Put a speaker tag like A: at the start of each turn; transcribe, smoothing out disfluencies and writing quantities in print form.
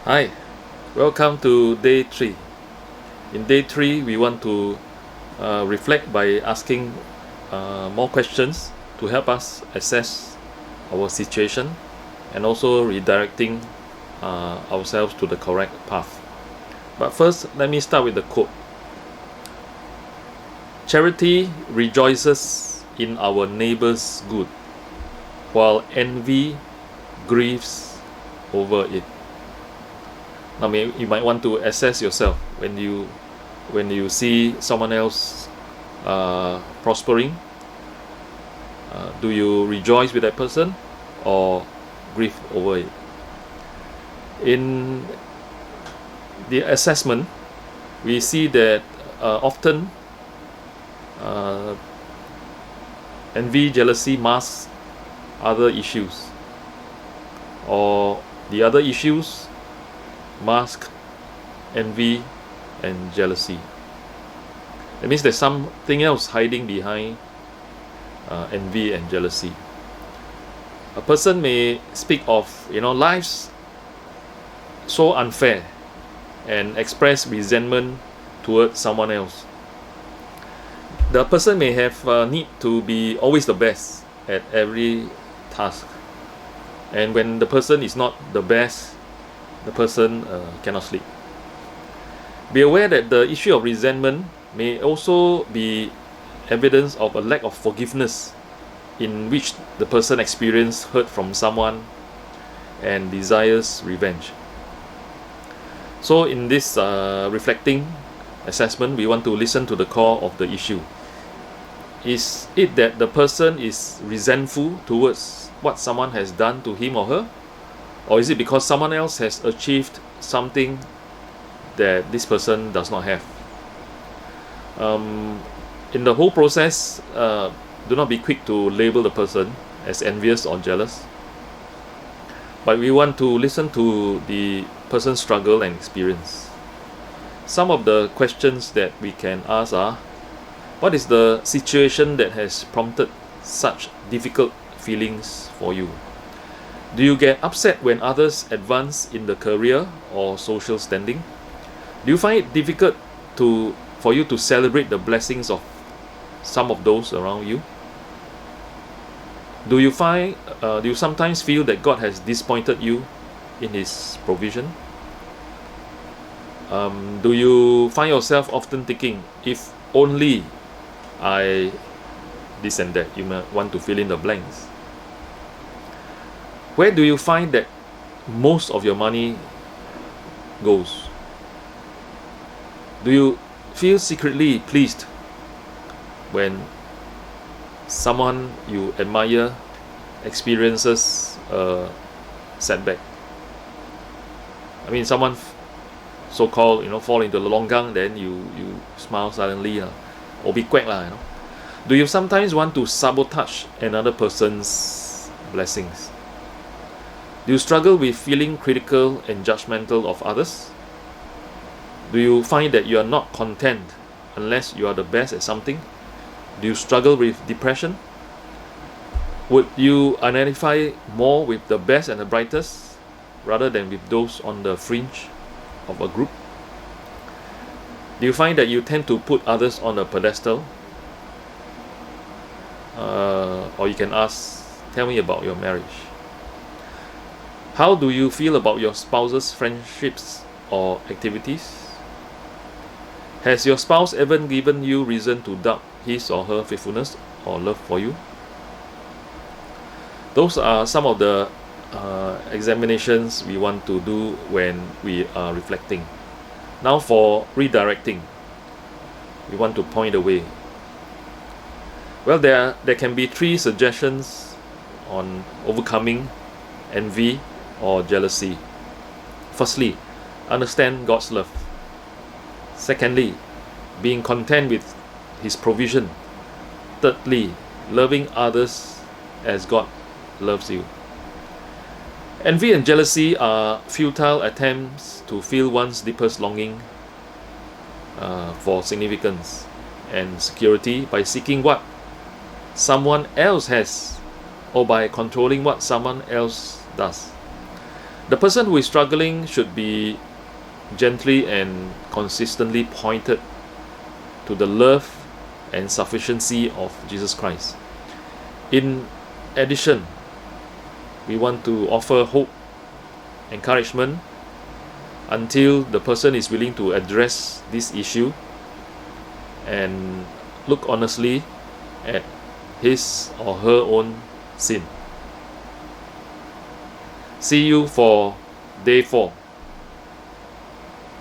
A: Hi, welcome to day 3. In day 3, we want to reflect by asking more questions to help us assess our situation and also redirecting ourselves to the correct path. But first, let me start with the quote. Charity rejoices in our neighbor's good, while envy grieves over it. Now, you might want to assess yourself when you see someone else prospering. Do you rejoice with that person or grieve over it? In the assessment, we see that often envy, jealousy masks other issues, or the other issues mask envy and jealousy. That means there's something else hiding behind envy and jealousy. A person may speak of life's so unfair and express resentment towards someone else. The person may have need to be always the best at every task, and when the person is not the best, the person cannot sleep. Be aware that the issue of resentment may also be evidence of a lack of forgiveness, in which the person experienced hurt from someone and desires revenge. So in this reflecting assessment, we want to listen to the core of the issue. Is it that the person is resentful towards what someone has done to him or her? Or is it because someone else has achieved something that this person does not have? In the whole process, do not be quick to label the person as envious or jealous. But we want to listen to the person's struggle and experience. Some of the questions that we can ask are: what is the situation that has prompted such difficult feelings for you? Do you get upset when others advance in the career or social standing? Do you find it difficult for you to celebrate the blessings of some of those around you? Do you sometimes feel that God has disappointed you in His provision? Do you find yourself often thinking, if only I this and that? You might want to fill in the blanks. Where do you find that most of your money goes? Do you feel secretly pleased when someone you admire experiences a setback? I mean, someone so-called fall into the longgang, then you smile silently, or be quick lah. Do you sometimes want to sabotage another person's blessings? Do you struggle with feeling critical and judgmental of others? Do you find that you are not content unless you are the best at something? Do you struggle with depression? Would you identify more with the best and the brightest rather than with those on the fringe of a group? Do you find that you tend to put others on a pedestal? Or you can ask, tell me about your marriage. How do you feel about your spouse's friendships or activities? Has your spouse ever given you reason to doubt his or her faithfulness or love for you? Those are some of the examinations we want to do when we are reflecting. Now for redirecting, we want to point the way. Well, there can be 3 suggestions on overcoming envy or jealousy. Firstly, understand God's love. Secondly, being content with His provision. Thirdly, loving others as God loves you. Envy and jealousy are futile attempts to fill one's deepest longing for significance and security by seeking what someone else has, or by controlling what someone else does. The person who is struggling should be gently and consistently pointed to the love and sufficiency of Jesus Christ. In addition, we want to offer hope, encouragement, until the person is willing to address this issue and look honestly at his or her own sin. See you for day 4.